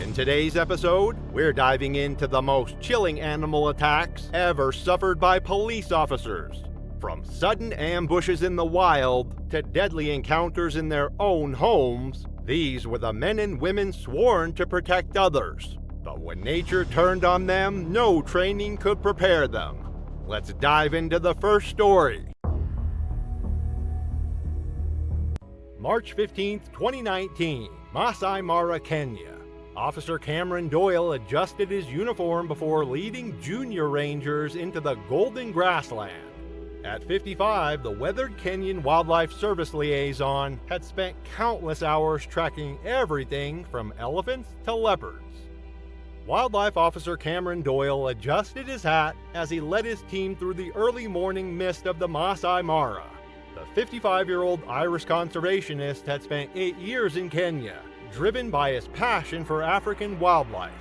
In today's episode, we're diving into the most chilling animal attacks ever suffered by police officers. From sudden ambushes in the wild to deadly encounters in their own homes, these were the men and women sworn to protect others. But when nature turned on them, no training could prepare them. Let's dive into the first story. March 15, 2019, Masai Mara, Kenya. Officer Cameron Doyle adjusted his uniform before leading junior rangers into the golden grassland. At 55, the weathered Kenyan Wildlife Service liaison had spent countless hours tracking everything from elephants to leopards. Wildlife Officer Cameron Doyle adjusted his hat as he led his team through the early morning mist of the Masai Mara. The 55-year-old Irish conservationist had spent 8 years in Kenya, driven by his passion for African wildlife.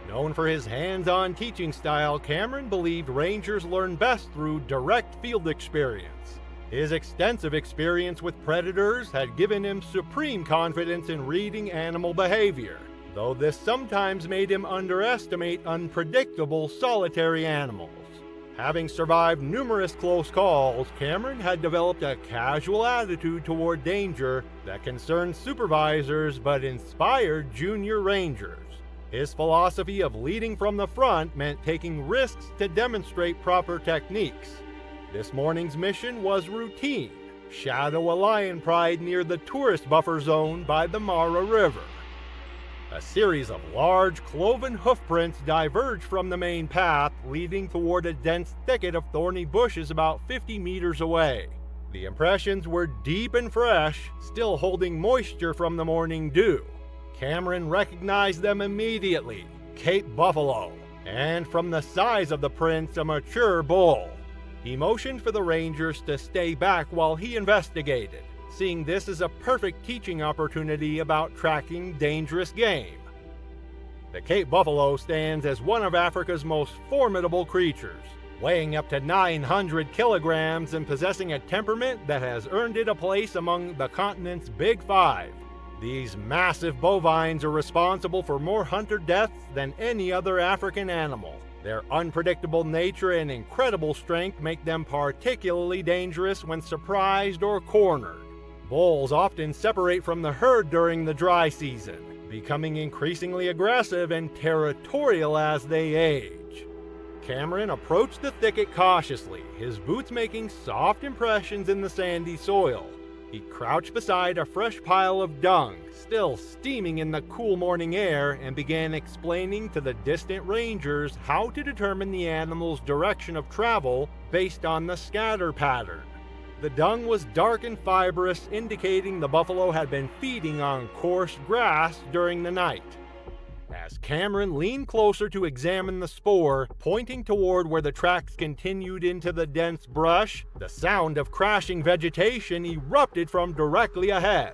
Known for his hands-on teaching style, Cameron believed rangers learn best through direct field experience. His extensive experience with predators had given him supreme confidence in reading animal behavior, though this sometimes made him underestimate unpredictable solitary animals. Having survived numerous close calls, Cameron had developed a casual attitude toward danger that concerned supervisors but inspired junior rangers. His philosophy of leading from the front meant taking risks to demonstrate proper techniques. This morning's mission was routine: shadow a lion pride near the tourist buffer zone by the Mara River. A series of large, cloven hoofprints diverged from the main path, leading toward a dense thicket of thorny bushes about 50 meters away. The impressions were deep and fresh, still holding moisture from the morning dew. Cameron recognized them immediately: Cape buffalo, and from the size of the prints, a mature bull. He motioned for the rangers to stay back while he investigated, seeing this as a perfect teaching opportunity about tracking dangerous game. The Cape buffalo stands as one of Africa's most formidable creatures, weighing up to 900 kilograms and possessing a temperament that has earned it a place among the continent's Big Five. These massive bovines are responsible for more hunter deaths than any other African animal. Their unpredictable nature and incredible strength make them particularly dangerous when surprised or cornered. Bulls often separate from the herd during the dry season, becoming increasingly aggressive and territorial as they age. Cameron approached the thicket cautiously, his boots making soft impressions in the sandy soil. He crouched beside a fresh pile of dung, still steaming in the cool morning air, and began explaining to the distant rangers how to determine the animal's direction of travel based on the scatter pattern. The dung was dark and fibrous, indicating the buffalo had been feeding on coarse grass during the night. As Cameron leaned closer to examine the spoor, pointing toward where the tracks continued into the dense brush, the sound of crashing vegetation erupted from directly ahead.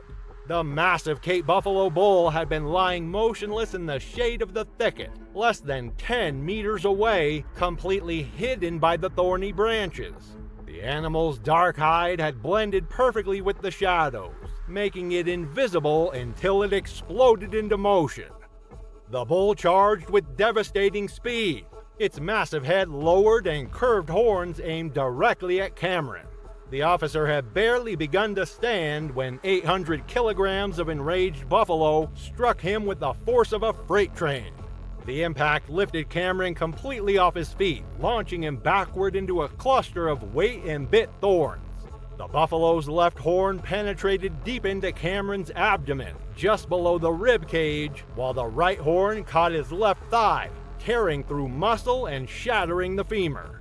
The massive Cape buffalo bull had been lying motionless in the shade of the thicket, less than 10 meters away, completely hidden by the thorny branches. The animal's dark hide had blended perfectly with the shadows, making it invisible until it exploded into motion. The bull charged with devastating speed, its massive head lowered and curved horns aimed directly at Cameron. The officer had barely begun to stand when 800 kilograms of enraged buffalo struck him with the force of a freight train. The impact lifted Cameron completely off his feet, launching him backward into a cluster of weight and bit thorns. The buffalo's left horn penetrated deep into Cameron's abdomen, just below the rib cage, while the right horn caught his left thigh, tearing through muscle and shattering the femur.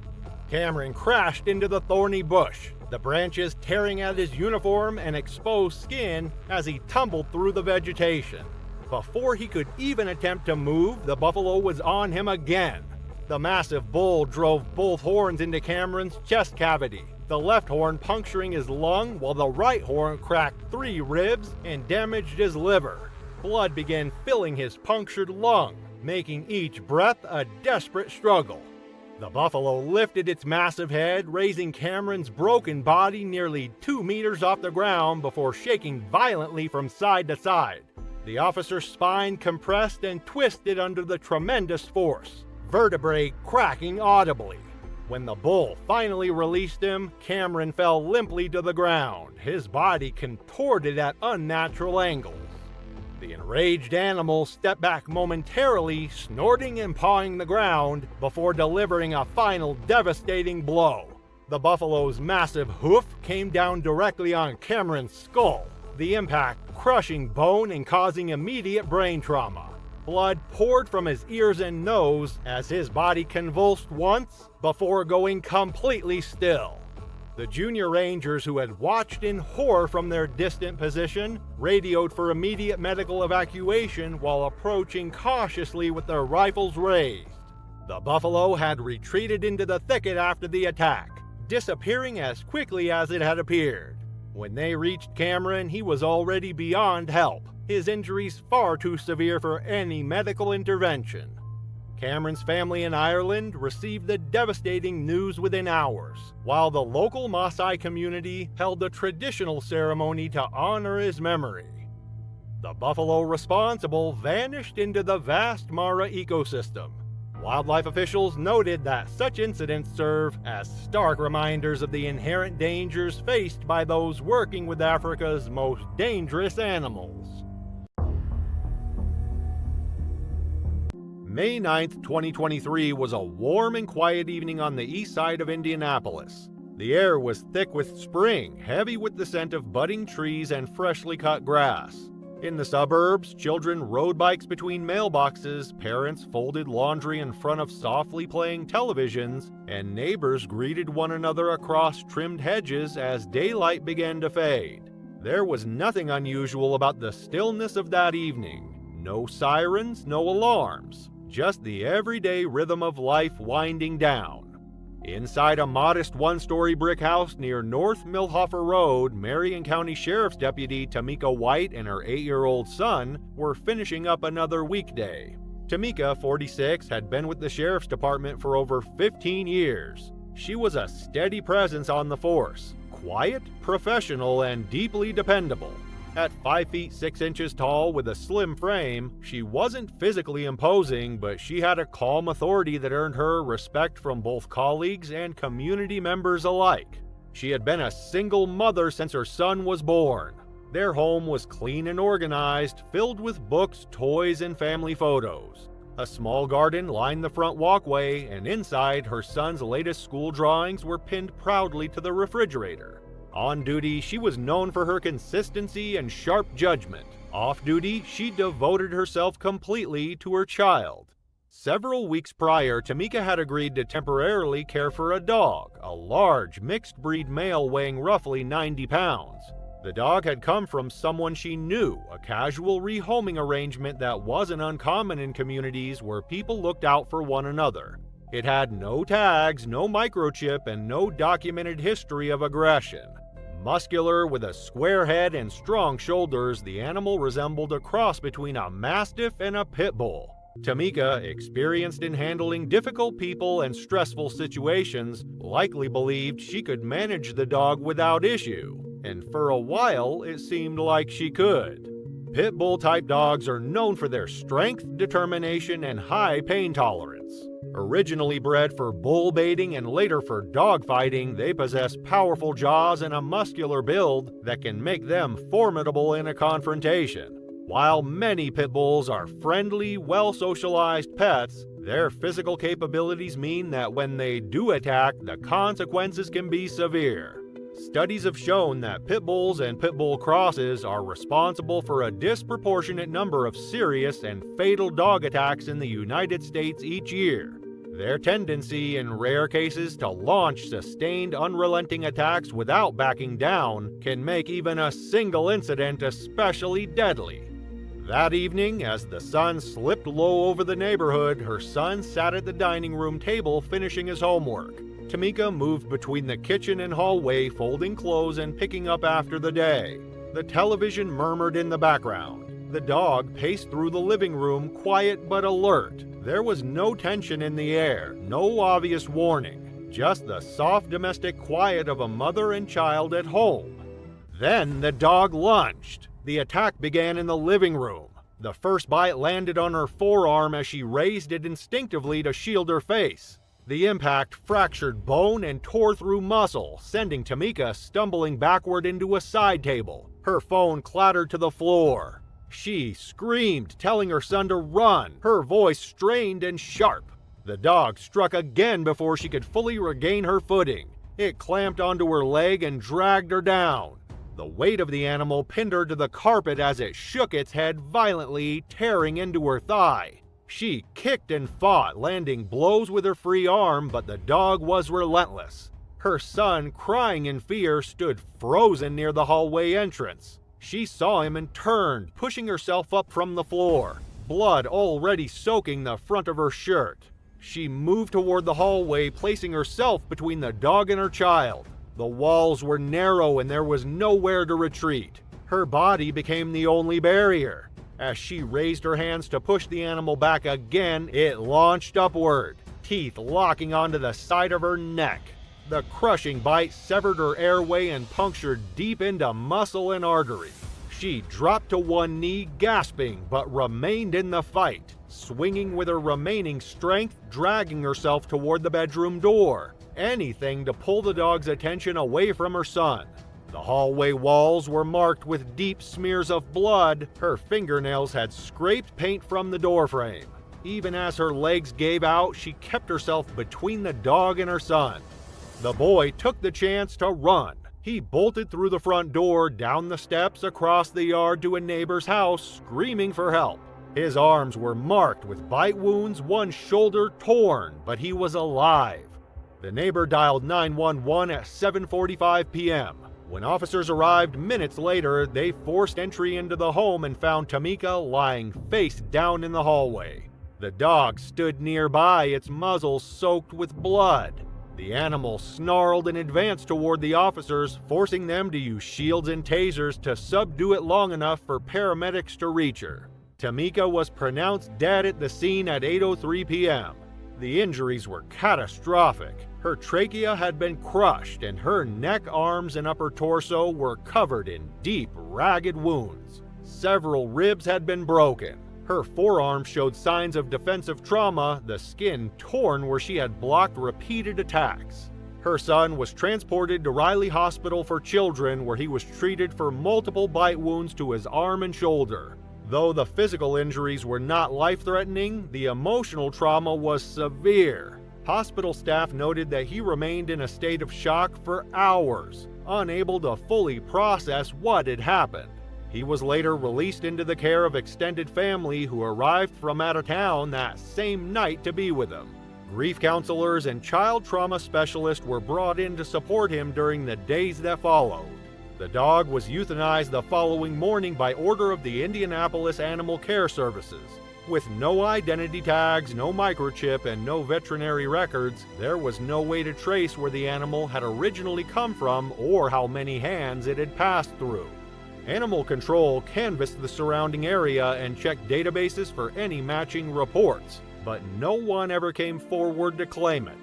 Cameron crashed into the thorny bush, the branches tearing at his uniform and exposed skin as he tumbled through the vegetation. Before he could even attempt to move, the buffalo was on him again. The massive bull drove both horns into Cameron's chest cavity, the left horn puncturing his lung while the right horn cracked 3 ribs and damaged his liver. Blood began filling his punctured lung, making each breath a desperate struggle. The buffalo lifted its massive head, raising Cameron's broken body nearly 2 meters off the ground before shaking violently from side to side. The officer's spine compressed and twisted under the tremendous force, vertebrae cracking audibly. When the bull finally released him, Cameron fell limply to the ground, his body contorted at unnatural angles. The enraged animal stepped back momentarily, snorting and pawing the ground before delivering a final devastating blow. The buffalo's massive hoof came down directly on Cameron's skull, the impact crushing bone and causing immediate brain trauma. Blood poured from his ears and nose as his body convulsed once before going completely still. The junior rangers, who had watched in horror from their distant position, radioed for immediate medical evacuation while approaching cautiously with their rifles raised. The buffalo had retreated into the thicket after the attack, disappearing as quickly as it had appeared. When they reached Cameron, he was already beyond help, his injuries far too severe for any medical intervention. Cameron's family in Ireland received the devastating news within hours, while the local Maasai community held a traditional ceremony to honor his memory. The buffalo responsible vanished into the vast Mara ecosystem. Wildlife officials noted that such incidents serve as stark reminders of the inherent dangers faced by those working with Africa's most dangerous animals. May 9th, 2023 was a warm and quiet evening on the east side of Indianapolis. The air was thick with spring, heavy with the scent of budding trees and freshly cut grass. In the suburbs, children rode bikes between mailboxes, parents folded laundry in front of softly playing televisions, and neighbors greeted one another across trimmed hedges as daylight began to fade. There was nothing unusual about the stillness of that evening. No sirens, no alarms. Just the everyday rhythm of life winding down. Inside a modest one-story brick house near North Millhofer Road, Marion County Sheriff's Deputy Tamika White and her 8-year-old son were finishing up another weekday. Tamika, 46, had been with the Sheriff's Department for over 15 years. She was a steady presence on the force, quiet, professional, and deeply dependable. At 5 feet 6 inches tall with a slim frame, she wasn't physically imposing, but she had a calm authority that earned her respect from both colleagues and community members alike. She had been a single mother since her son was born. Their home was clean and organized, filled with books, toys, and family photos. A small garden lined the front walkway, and inside, her son's latest school drawings were pinned proudly to the refrigerator. On duty, she was known for her consistency and sharp judgment. Off duty, she devoted herself completely to her child. Several weeks prior, Tamika had agreed to temporarily care for a dog, a large, mixed-breed male weighing roughly 90 pounds. The dog had come from someone she knew, a casual rehoming arrangement that wasn't uncommon in communities where people looked out for one another. It had no tags, no microchip, and no documented history of aggression. Muscular, with a square head and strong shoulders, the animal resembled a cross between a mastiff and a pit bull. Tamika, experienced in handling difficult people and stressful situations, likely believed she could manage the dog without issue, and for a while it seemed like she could. Pit bull-type dogs are known for their strength, determination, and high pain tolerance. Originally bred for bull baiting and later for dog fighting, they possess powerful jaws and a muscular build that can make them formidable in a confrontation. While many pit bulls are friendly, well-socialized pets, their physical capabilities mean that when they do attack, the consequences can be severe. Studies have shown that pit bulls and pit bull crosses are responsible for a disproportionate number of serious and fatal dog attacks in the United States each year. Their tendency, in rare cases, to launch sustained, unrelenting attacks without backing down can make even a single incident especially deadly. That evening, as the sun slipped low over the neighborhood, her son sat at the dining room table finishing his homework. Tamika moved between the kitchen and hallway, folding clothes and picking up after the day. The television murmured in the background. The dog paced through the living room, quiet but alert. There was no tension in the air, no obvious warning, just the soft domestic quiet of a mother and child at home. Then the dog lunged. The attack began in the living room. The first bite landed on her forearm as she raised it instinctively to shield her face. The impact fractured bone and tore through muscle, sending Tamika stumbling backward into a side table. Her phone clattered to the floor. She screamed, telling her son to run, her voice strained and sharp. The dog struck again before she could fully regain her footing. It clamped onto her leg and dragged her down. The weight of the animal pinned her to the carpet as it shook its head violently, tearing into her thigh. She kicked and fought, landing blows with her free arm, but the dog was relentless. Her son, crying in fear, stood frozen near the hallway entrance. She saw him and turned, pushing herself up from the floor, blood already soaking the front of her shirt. She moved toward the hallway, placing herself between the dog and her child. The walls were narrow and there was nowhere to retreat. Her body became the only barrier. As she raised her hands to push the animal back again, it launched upward, teeth locking onto the side of her neck. The crushing bite severed her airway and punctured deep into muscle and artery. She dropped to one knee, gasping, but remained in the fight, swinging with her remaining strength, dragging herself toward the bedroom door. Anything to pull the dog's attention away from her son. The hallway walls were marked with deep smears of blood. Her fingernails had scraped paint from the doorframe. Even as her legs gave out, she kept herself between the dog and her son. The boy took the chance to run. He bolted through the front door, down the steps, across the yard to a neighbor's house, screaming for help. His arms were marked with bite wounds, one shoulder torn, but he was alive. The neighbor dialed 911 at 7:45 p.m. When officers arrived minutes later, they forced entry into the home and found Tamika lying face down in the hallway. The dog stood nearby, its muzzle soaked with blood. The animal snarled and advanced toward the officers, forcing them to use shields and tasers to subdue it long enough for paramedics to reach her. Tamika was pronounced dead at the scene at 8:03 p.m. The injuries were catastrophic. Her trachea had been crushed, and her neck, arms, and upper torso were covered in deep, ragged wounds. Several ribs had been broken. Her forearm showed signs of defensive trauma, the skin torn where she had blocked repeated attacks. Her son was transported to Riley Hospital for Children, where he was treated for multiple bite wounds to his arm and shoulder. Though the physical injuries were not life-threatening, the emotional trauma was severe. Hospital staff noted that he remained in a state of shock for hours, unable to fully process what had happened. He was later released into the care of extended family who arrived from out of town that same night to be with him. Grief counselors and child trauma specialists were brought in to support him during the days that followed. The dog was euthanized the following morning by order of the Indianapolis Animal Care Services. With no identity tags, no microchip, and no veterinary records, there was no way to trace where the animal had originally come from or how many hands it had passed through. Animal Control canvassed the surrounding area and checked databases for any matching reports, but no one ever came forward to claim it.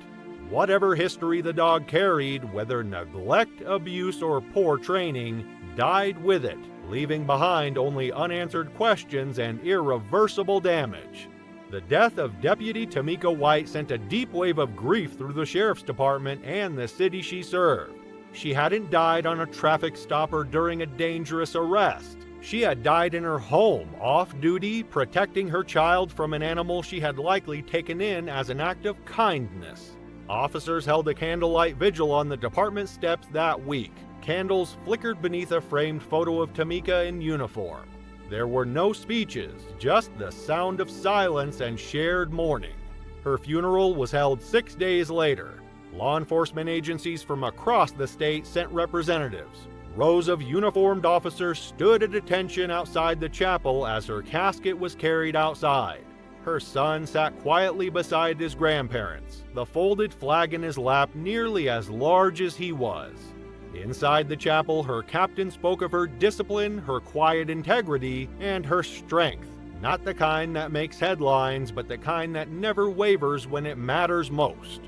Whatever history the dog carried, whether neglect, abuse, or poor training, died with it, leaving behind only unanswered questions and irreversible damage. The death of Deputy Tamika White sent a deep wave of grief through the sheriff's department and the city she served. She hadn't died on a traffic stop or during a dangerous arrest. She had died in her home, off-duty, protecting her child from an animal she had likely taken in as an act of kindness. Officers held a candlelight vigil on the department steps that week. Candles flickered beneath a framed photo of Tamika in uniform. There were no speeches, just the sound of silence and shared mourning. Her funeral was held 6 days later. Law enforcement agencies from across the state sent representatives. Rows of uniformed officers stood at attention outside the chapel as her casket was carried outside. Her son sat quietly beside his grandparents, the folded flag in his lap nearly as large as he was. Inside the chapel, her captain spoke of her discipline, her quiet integrity, and her strength. Not the kind that makes headlines, but the kind that never wavers when it matters most.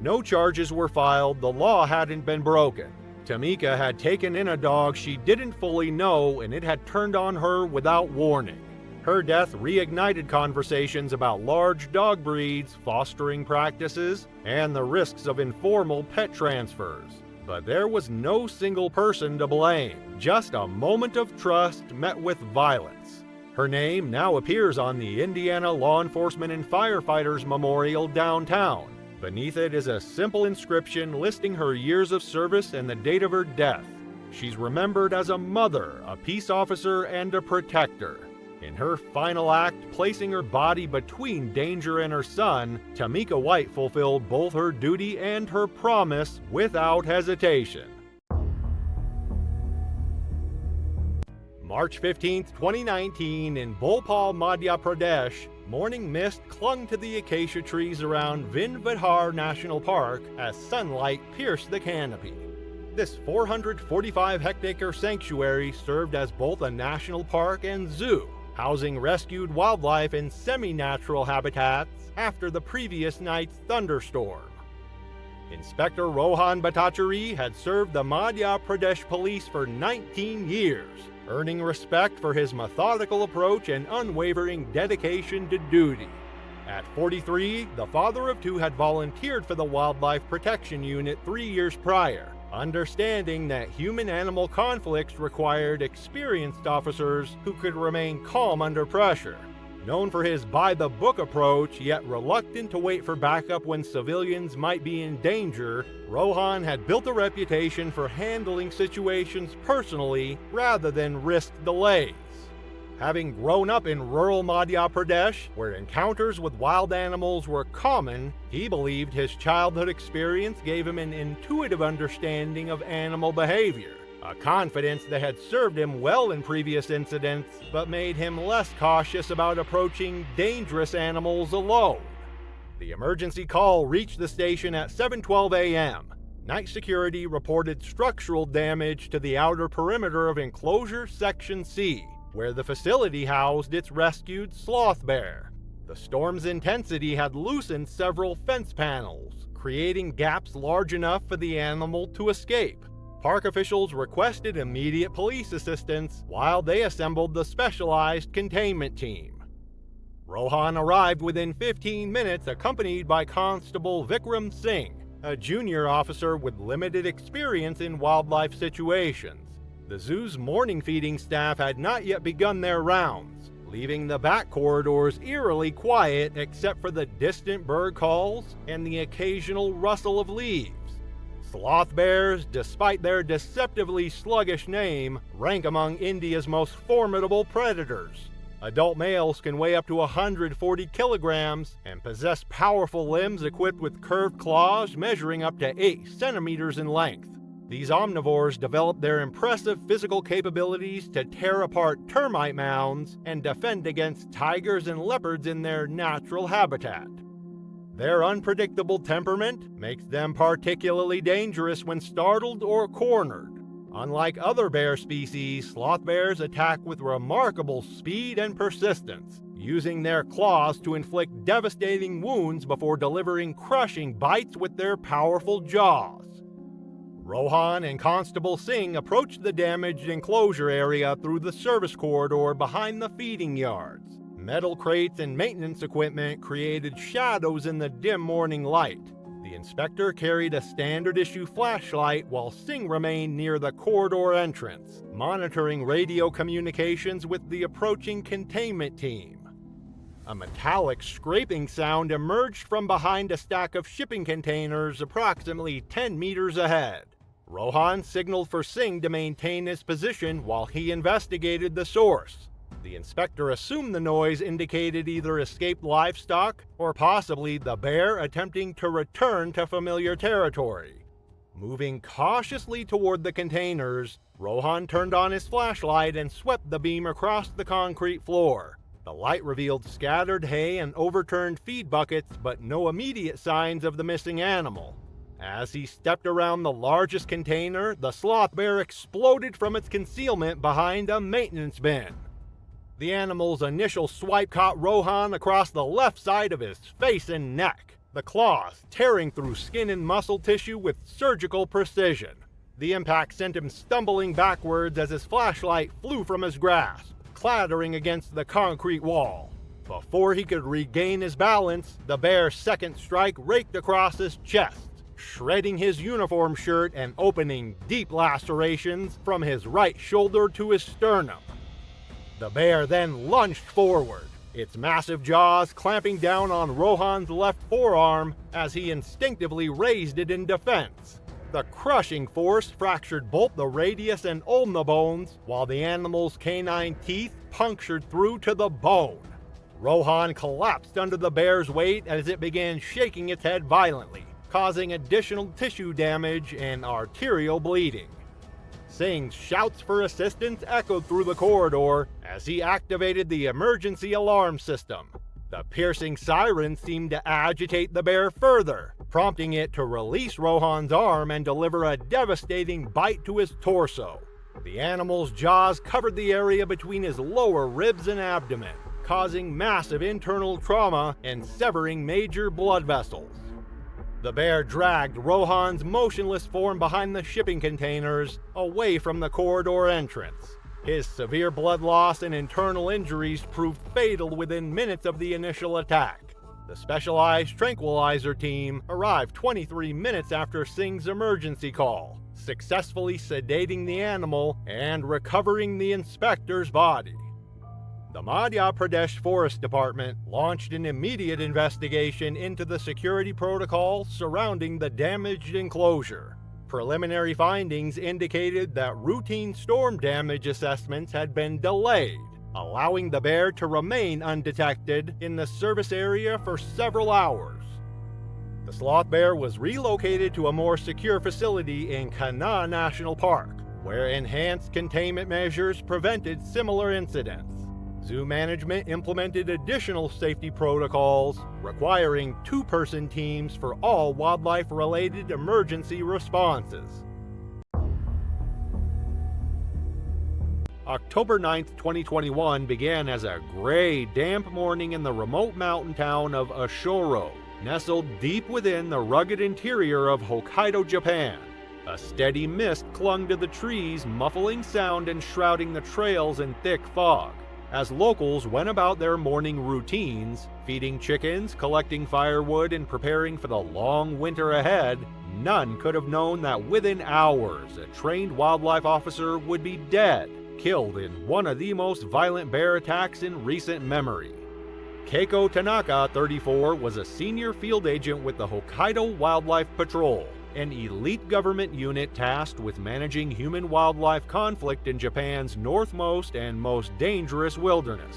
No charges were filed, the law hadn't been broken. Tamika had taken in a dog she didn't fully know, and it had turned on her without warning. Her death reignited conversations about large dog breeds, fostering practices, and the risks of informal pet transfers. But there was no single person to blame, just a moment of trust met with violence. Her name now appears on the Indiana Law Enforcement and Firefighters Memorial downtown. Beneath it is a simple inscription listing her years of service and the date of her death. She's remembered as a mother, a peace officer, and a protector. In her final act, placing her body between danger and her son, Tamika White fulfilled both her duty and her promise without hesitation. March 15, 2019, in Bhopal, Madhya Pradesh, morning mist clung to the acacia trees around Vindhvadhar National Park as sunlight pierced the canopy. This 445-hectare sanctuary served as both a national park and zoo, housing rescued wildlife in semi-natural habitats after the previous night's thunderstorm. Inspector Rohan Bhattacharya had served the Madhya Pradesh Police for 19 years, earning respect for his methodical approach and unwavering dedication to duty. At 43, the father of two had volunteered for the Wildlife Protection Unit 3 years prior, understanding that human-animal conflicts required experienced officers who could remain calm under pressure. Known for his by-the-book approach, yet reluctant to wait for backup when civilians might be in danger, Rohan had built a reputation for handling situations personally rather than risk delays. Having grown up in rural Madhya Pradesh, where encounters with wild animals were common, he believed his childhood experience gave him an intuitive understanding of animal behavior, a confidence that had served him well in previous incidents, but made him less cautious about approaching dangerous animals alone. The emergency call reached the station at 7:12 a.m. Night security reported structural damage to the outer perimeter of Enclosure Section C, where the facility housed its rescued sloth bear. The storm's intensity had loosened several fence panels, creating gaps large enough for the animal to escape. Park officials requested immediate police assistance while they assembled the specialized containment team. Rohan arrived within 15 minutes, accompanied by Constable Vikram Singh, a junior officer with limited experience in wildlife situations. The zoo's morning feeding staff had not yet begun their rounds, leaving the back corridors eerily quiet except for the distant bird calls and the occasional rustle of leaves. Sloth bears, despite their deceptively sluggish name, rank among India's most formidable predators. Adult males can weigh up to 140 kilograms and possess powerful limbs equipped with curved claws measuring up to 8 centimeters in length. These omnivores develop their impressive physical capabilities to tear apart termite mounds and defend against tigers and leopards in their natural habitat. Their unpredictable temperament makes them particularly dangerous when startled or cornered. Unlike other bear species, sloth bears attack with remarkable speed and persistence, using their claws to inflict devastating wounds before delivering crushing bites with their powerful jaws. Rohan and Constable Singh approached the damaged enclosure area through the service corridor behind the feeding yards. Metal crates and maintenance equipment created shadows in the dim morning light. The inspector carried a standard-issue flashlight while Singh remained near the corridor entrance, monitoring radio communications with the approaching containment team. A metallic scraping sound emerged from behind a stack of shipping containers approximately 10 meters ahead. Rohan signaled for Singh to maintain his position while he investigated the source. The inspector assumed the noise indicated either escaped livestock or possibly the bear attempting to return to familiar territory. Moving cautiously toward the containers, Rohan turned on his flashlight and swept the beam across the concrete floor. The light revealed scattered hay and overturned feed buckets, but no immediate signs of the missing animal. As he stepped around the largest container, the sloth bear exploded from its concealment behind a maintenance bin. The animal's initial swipe caught Rohan across the left side of his face and neck, the claws tearing through skin and muscle tissue with surgical precision. The impact sent him stumbling backwards as his flashlight flew from his grasp, clattering against the concrete wall. Before he could regain his balance, the bear's second strike raked across his chest, shredding his uniform shirt and opening deep lacerations from his right shoulder to his sternum. The bear then lunged forward, its massive jaws clamping down on Rohan's left forearm as he instinctively raised it in defense. The crushing force fractured both the radius and ulna bones, while the animal's canine teeth punctured through to the bone. Rohan collapsed under the bear's weight as it began shaking its head violently, causing additional tissue damage and arterial bleeding. Singh's shouts for assistance echoed through the corridor as he activated the emergency alarm system. The piercing siren seemed to agitate the bear further, prompting it to release Rohan's arm and deliver a devastating bite to his torso. The animal's jaws covered the area between his lower ribs and abdomen, causing massive internal trauma and severing major blood vessels. The bear dragged Rohan's motionless form behind the shipping containers, away from the corridor entrance. His severe blood loss and internal injuries proved fatal within minutes of the initial attack. The specialized tranquilizer team arrived 23 minutes after Singh's emergency call, successfully sedating the animal and recovering the inspector's body. The Madhya Pradesh Forest Department launched an immediate investigation into the security protocols surrounding the damaged enclosure. Preliminary findings indicated that routine storm damage assessments had been delayed, allowing the bear to remain undetected in the service area for several hours. The sloth bear was relocated to a more secure facility in Kanha National Park, where enhanced containment measures prevented similar incidents. Zoo management implemented additional safety protocols, requiring two-person teams for all wildlife-related emergency responses. October 9, 2021 began as a gray, damp morning in the remote mountain town of Ashoro, nestled deep within the rugged interior of Hokkaido, Japan. A steady mist clung to the trees, muffling sound and shrouding the trails in thick fog. As locals went about their morning routines, feeding chickens, collecting firewood, and preparing for the long winter ahead, none could have known that within hours a trained wildlife officer would be dead, killed in one of the most violent bear attacks in recent memory. Keiko Tanaka, 34, was a senior field agent with the Hokkaido Wildlife Patrol, an elite government unit tasked with managing human-wildlife conflict in Japan's northmost and most dangerous wilderness.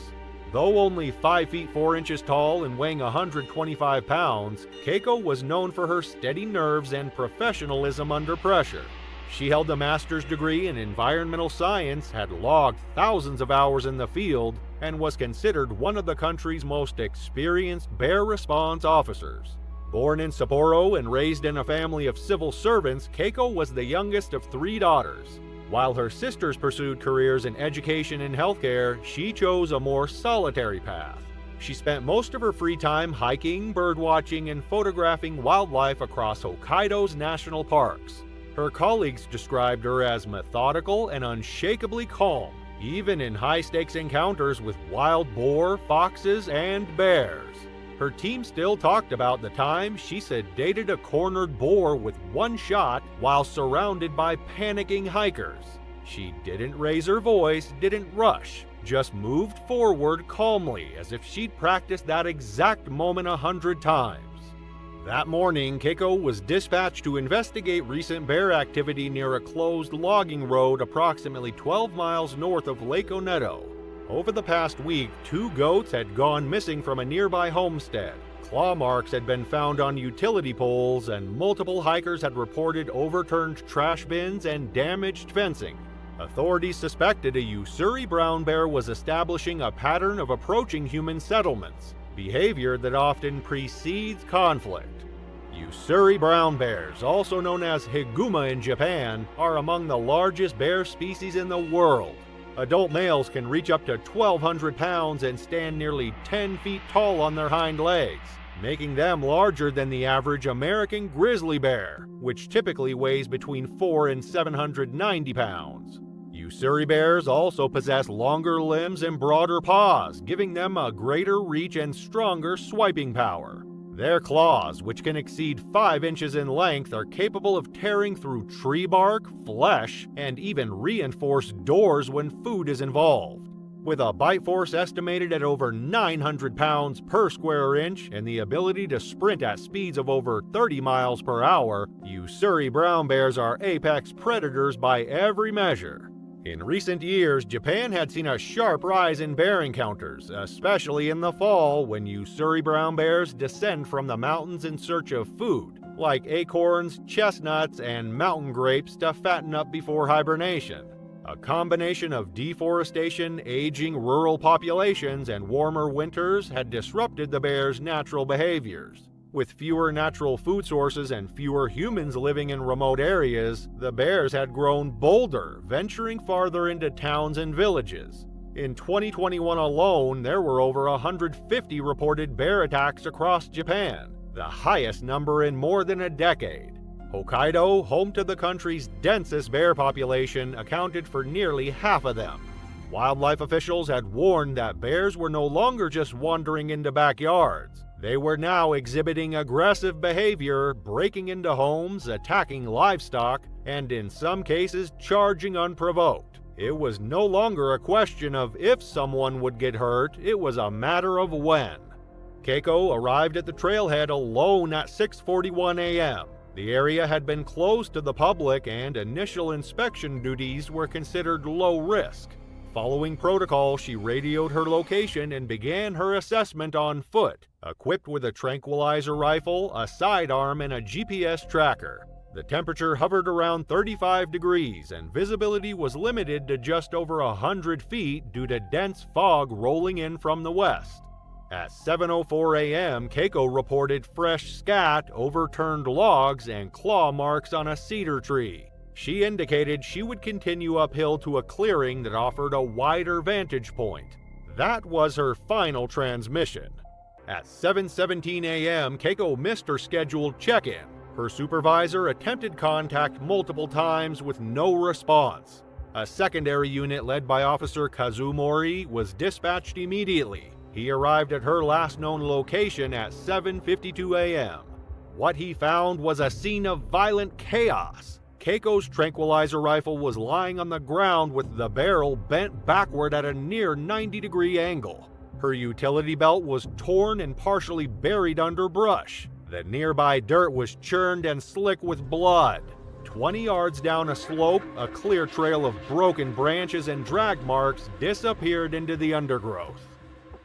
Though only 5 feet 4 inches tall and weighing 125 pounds, Keiko was known for her steady nerves and professionalism under pressure. She held a master's degree in environmental science, had logged thousands of hours in the field, and was considered one of the country's most experienced bear response officers. Born in Sapporo and raised in a family of civil servants, Keiko was the youngest of 3 daughters. While her sisters pursued careers in education and healthcare, she chose a more solitary path. She spent most of her free time hiking, birdwatching, and photographing wildlife across Hokkaido's national parks. Her colleagues described her as methodical and unshakably calm, even in high-stakes encounters with wild boar, foxes, and bears. Her team still talked about the time she sedated a cornered boar with one shot while surrounded by panicking hikers. She didn't raise her voice, didn't rush, just moved forward calmly as if she'd practiced that exact moment 100 times. That morning, Keiko was dispatched to investigate recent bear activity near a closed logging road approximately 12 miles north of Lake Oneto. Over the past week, 2 goats had gone missing from a nearby homestead. Claw marks had been found on utility poles, and multiple hikers had reported overturned trash bins and damaged fencing. Authorities suspected a Ussuri brown bear was establishing a pattern of approaching human settlements, behavior that often precedes conflict. Ussuri brown bears, also known as higuma in Japan, are among the largest bear species in the world. Adult males can reach up to 1,200 pounds and stand nearly 10 feet tall on their hind legs, making them larger than the average American grizzly bear, which typically weighs between 400 and 790 pounds. Ussuri bears also possess longer limbs and broader paws, giving them a greater reach and stronger swiping power. Their claws, which can exceed 5 inches in length, are capable of tearing through tree bark, flesh, and even reinforce doors when food is involved. With a bite force estimated at over 900 pounds per square inch and the ability to sprint at speeds of over 30 miles per hour, Ussuri brown bears are apex predators by every measure. In recent years, Japan had seen a sharp rise in bear encounters, especially in the fall when Ussuri brown bears descend from the mountains in search of food, like acorns, chestnuts, and mountain grapes to fatten up before hibernation. A combination of deforestation, aging rural populations, and warmer winters had disrupted the bears' natural behaviors. With fewer natural food sources and fewer humans living in remote areas, the bears had grown bolder, venturing farther into towns and villages. In 2021 alone, there were over 150 reported bear attacks across Japan, the highest number in more than a decade. Hokkaido, home to the country's densest bear population, accounted for nearly half of them. Wildlife officials had warned that bears were no longer just wandering into backyards. They were now exhibiting aggressive behavior, breaking into homes, attacking livestock, and in some cases charging unprovoked. It was no longer a question of if someone would get hurt, it was a matter of when. Keiko arrived at the trailhead alone at 6:41 a.m. The area had been closed to the public and initial inspection duties were considered low risk. Following protocol, she radioed her location and began her assessment on foot, equipped with a tranquilizer rifle, a sidearm, and a GPS tracker. The temperature hovered around 35 degrees and visibility was limited to just over 100 feet due to dense fog rolling in from the west. At 7:04 a.m., Keiko reported fresh scat, overturned logs, and claw marks on a cedar tree. She indicated she would continue uphill to a clearing that offered a wider vantage point. That was her final transmission. At 7:17 a.m., Keiko missed her scheduled check-in. Her supervisor attempted contact multiple times with no response. A secondary unit led by Officer Kazumori was dispatched immediately. He arrived at her last known location at 7:52 a.m. What he found was a scene of violent chaos. Keiko's tranquilizer rifle was lying on the ground with the barrel bent backward at a near 90-degree angle. Her utility belt was torn and partially buried under brush. The nearby dirt was churned and slick with blood. 20 yards down a slope, a clear trail of broken branches and drag marks disappeared into the undergrowth.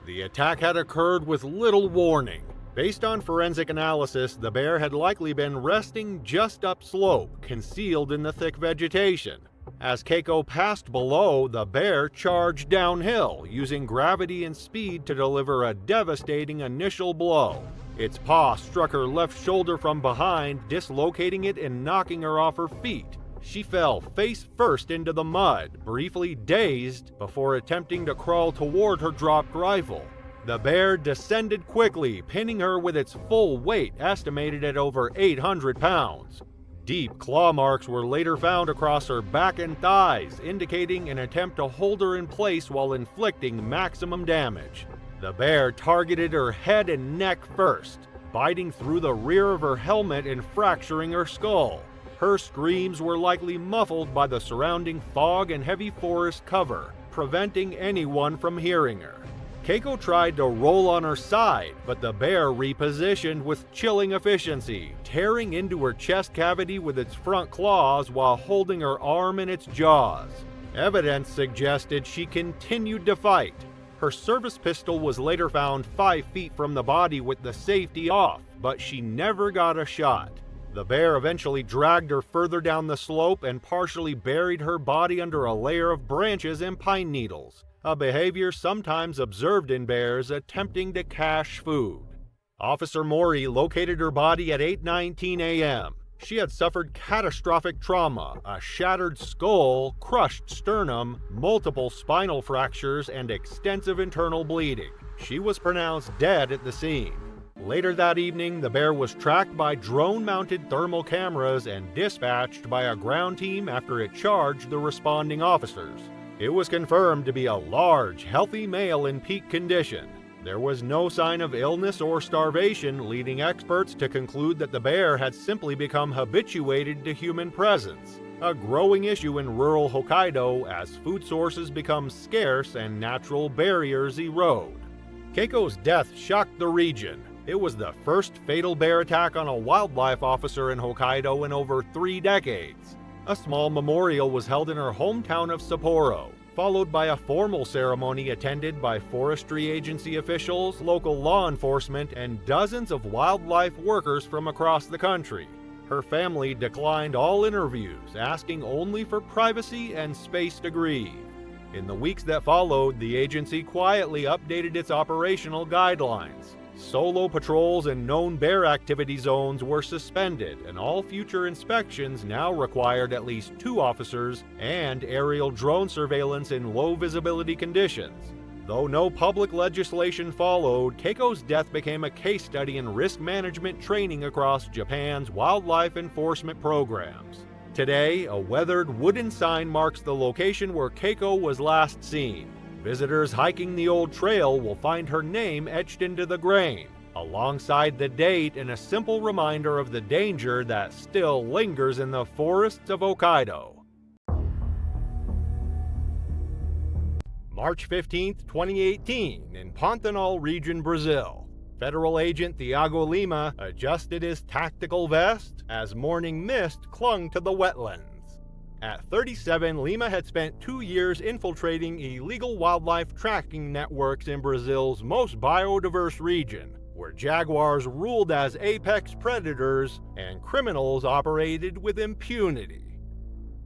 The attack had occurred with little warning. Based on forensic analysis, the bear had likely been resting just upslope, concealed in the thick vegetation. As Keiko passed below, the bear charged downhill, using gravity and speed to deliver a devastating initial blow. Its paw struck her left shoulder from behind, dislocating it and knocking her off her feet. She fell face first into the mud, briefly dazed, before attempting to crawl toward her dropped rifle. The bear descended quickly, pinning her with its full weight, estimated at over 800 pounds. Deep claw marks were later found across her back and thighs, indicating an attempt to hold her in place while inflicting maximum damage. The bear targeted her head and neck first, biting through the rear of her helmet and fracturing her skull. Her screams were likely muffled by the surrounding fog and heavy forest cover, preventing anyone from hearing her. Keiko tried to roll on her side, but the bear repositioned with chilling efficiency, tearing into her chest cavity with its front claws while holding her arm in its jaws. Evidence suggested she continued to fight. Her service pistol was later found 5 feet from the body with the safety off, but she never got a shot. The bear eventually dragged her further down the slope and partially buried her body under a layer of branches and pine needles, a behavior sometimes observed in bears attempting to cache food. Officer Mori located her body at 8:19 a.m. She had suffered catastrophic trauma, a shattered skull, crushed sternum, multiple spinal fractures, and extensive internal bleeding. She was pronounced dead at the scene. Later that evening, the bear was tracked by drone-mounted thermal cameras and dispatched by a ground team after it charged the responding officers. It was confirmed to be a large, healthy male in peak condition. There was no sign of illness or starvation, leading experts to conclude that the bear had simply become habituated to human presence, a growing issue in rural Hokkaido as food sources become scarce and natural barriers erode. Keiko's death shocked the region. It was the first fatal bear attack on a wildlife officer in Hokkaido in over 3 decades. A small memorial was held in her hometown of Sapporo, followed by a formal ceremony attended by forestry agency officials, local law enforcement, and dozens of wildlife workers from across the country. Her family declined all interviews, asking only for privacy and space to grieve. In the weeks that followed, the agency quietly updated its operational guidelines. Solo patrols in known bear activity zones were suspended, and all future inspections now required at least 2 officers and aerial drone surveillance in low visibility conditions. Though no public legislation followed, Keiko's death became a case study in risk management training across Japan's wildlife enforcement programs. Today, a weathered wooden sign marks the location where Keiko was last seen. Visitors hiking the old trail will find her name etched into the grain, alongside the date and a simple reminder of the danger that still lingers in the forests of Hokkaido. March 15, 2018, in Pantanal region, Brazil. Federal agent Thiago Lima adjusted his tactical vest as morning mist clung to the wetlands. At 37, Lima had spent 2 years infiltrating illegal wildlife tracking networks in Brazil's most biodiverse region, where jaguars ruled as apex predators and criminals operated with impunity.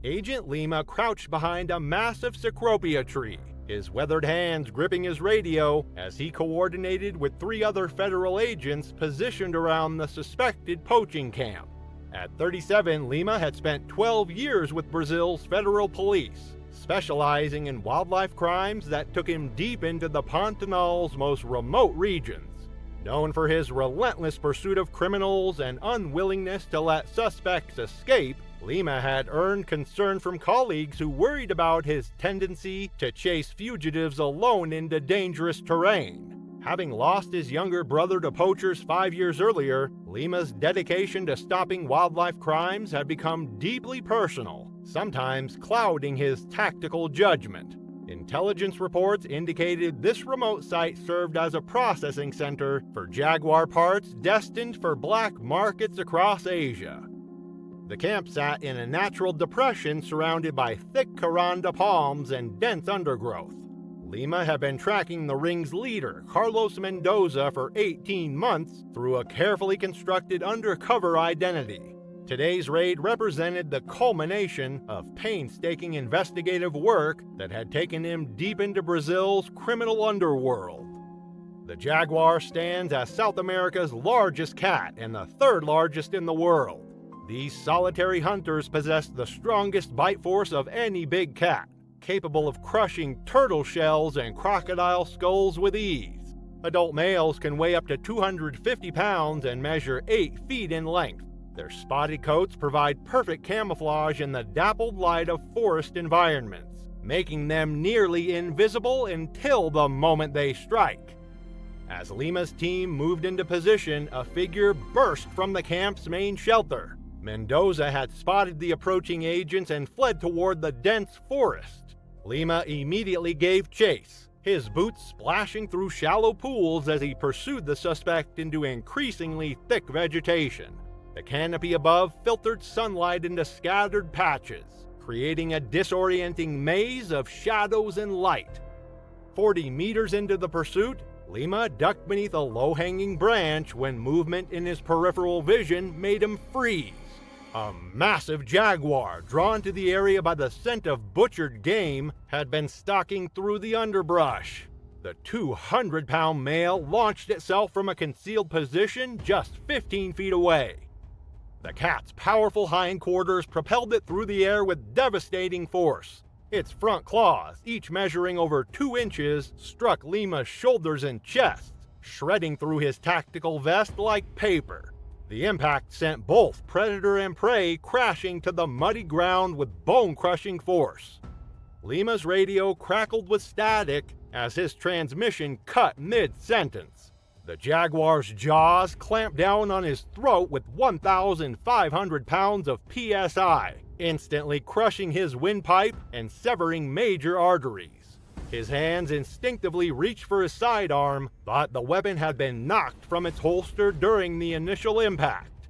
Agent Lima crouched behind a massive cecropia tree, his weathered hands gripping his radio as he coordinated with 3 other federal agents positioned around the suspected poaching camp. At 37, Lima had spent 12 years with Brazil's federal police, specializing in wildlife crimes that took him deep into the Pantanal's most remote regions. Known for his relentless pursuit of criminals and unwillingness to let suspects escape, Lima had earned concern from colleagues who worried about his tendency to chase fugitives alone into dangerous terrain. Having lost his younger brother to poachers 5 years earlier, Lima's dedication to stopping wildlife crimes had become deeply personal, sometimes clouding his tactical judgment. Intelligence reports indicated this remote site served as a processing center for jaguar parts destined for black markets across Asia. The camp sat in a natural depression surrounded by thick caranda palms and dense undergrowth. Lima had been tracking the ring's leader, Carlos Mendoza, for 18 months through a carefully constructed undercover identity. Today's raid represented the culmination of painstaking investigative work that had taken him deep into Brazil's criminal underworld. The jaguar stands as South America's largest cat and the 3rd largest in the world. These solitary hunters possess the strongest bite force of any big cat, capable of crushing turtle shells and crocodile skulls with ease. Adult males can weigh up to 250 pounds and measure 8 feet in length. Their spotted coats provide perfect camouflage in the dappled light of forest environments, making them nearly invisible until the moment they strike. As Lima's team moved into position, a figure burst from the camp's main shelter. Mendoza had spotted the approaching agents and fled toward the dense forest. Lima immediately gave chase, his boots splashing through shallow pools as he pursued the suspect into increasingly thick vegetation. The canopy above filtered sunlight into scattered patches, creating a disorienting maze of shadows and light. 40 meters into the pursuit, Lima ducked beneath a low-hanging branch when movement in his peripheral vision made him freeze. A massive jaguar, drawn to the area by the scent of butchered game, had been stalking through the underbrush. The 200-pound male launched itself from a concealed position just 15 feet away. The cat's powerful hindquarters propelled it through the air with devastating force. Its front claws, each measuring over 2 inches, struck Lima's shoulders and chest, shredding through his tactical vest like paper. The impact sent both predator and prey crashing to the muddy ground with bone-crushing force. Lima's radio crackled with static as his transmission cut mid-sentence. The jaguar's jaws clamped down on his throat with 1,500 pounds of PSI, instantly crushing his windpipe and severing major arteries. His hands instinctively reached for his sidearm, but the weapon had been knocked from its holster during the initial impact.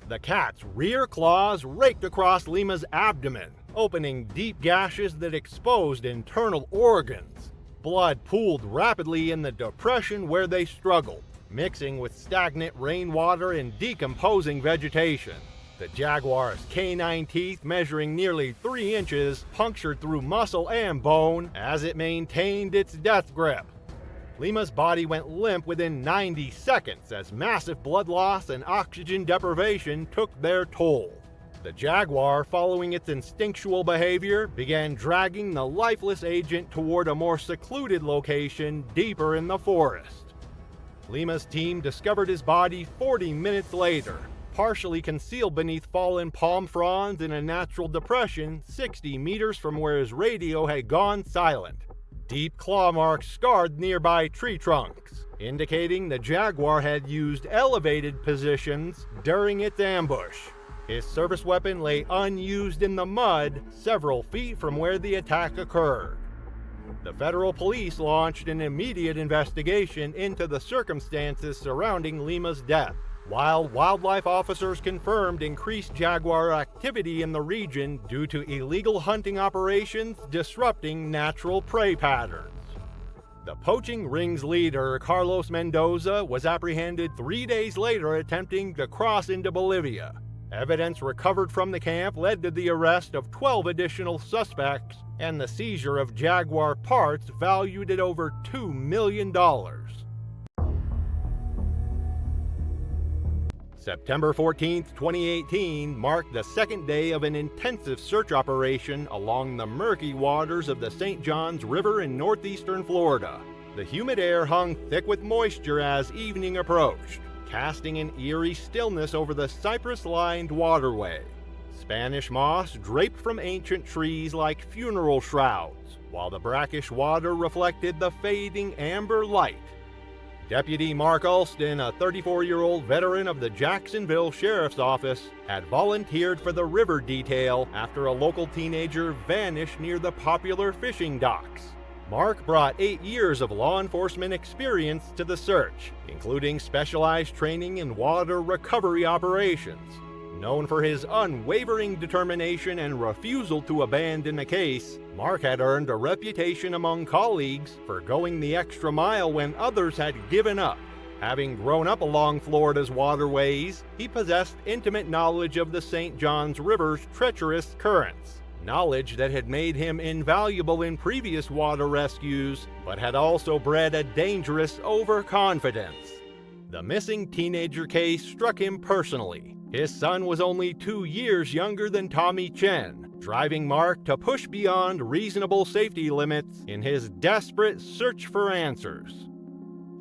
The cat's rear claws raked across Lima's abdomen, opening deep gashes that exposed internal organs. Blood pooled rapidly in the depression where they struggled, mixing with stagnant rainwater and decomposing vegetation. The jaguar's canine teeth, measuring nearly 3 inches, punctured through muscle and bone as it maintained its death grip. Lima's body went limp within 90 seconds as massive blood loss and oxygen deprivation took their toll. The jaguar, following its instinctual behavior, began dragging the lifeless agent toward a more secluded location deeper in the forest. Lima's team discovered his body 40 minutes later, partially concealed beneath fallen palm fronds in a natural depression 60 meters from where his radio had gone silent. Deep claw marks scarred nearby tree trunks, indicating the jaguar had used elevated positions during its ambush. His service weapon lay unused in the mud several feet from where the attack occurred. The federal police launched an immediate investigation into the circumstances surrounding Lima's death, while wildlife officers confirmed increased jaguar activity in the region due to illegal hunting operations disrupting natural prey patterns. The poaching ring's leader, Carlos Mendoza, was apprehended 3 days later attempting to cross into Bolivia. Evidence recovered from the camp led to the arrest of 12 additional suspects and the seizure of jaguar parts valued at over $2 million. September 14, 2018 marked the second day of an intensive search operation along the murky waters of the St. Johns River in northeastern Florida. The humid air hung thick with moisture as evening approached, casting an eerie stillness over the cypress-lined waterway. Spanish moss draped from ancient trees like funeral shrouds, while the brackish water reflected the fading amber light. Deputy Mark Alston, a 34-year-old veteran of the Jacksonville Sheriff's Office, had volunteered for the river detail after a local teenager vanished near the popular fishing docks. Mark brought 8 years of law enforcement experience to the search, including specialized training in water recovery operations. Known for his unwavering determination and refusal to abandon a case, Mark had earned a reputation among colleagues for going the extra mile when others had given up. Having grown up along Florida's waterways, he possessed intimate knowledge of the St. Johns River's treacherous currents, knowledge that had made him invaluable in previous water rescues, but had also bred a dangerous overconfidence. The missing teenager case struck him personally. His son was only 2 years younger than Tommy Chen, driving Mark to push beyond reasonable safety limits in his desperate search for answers.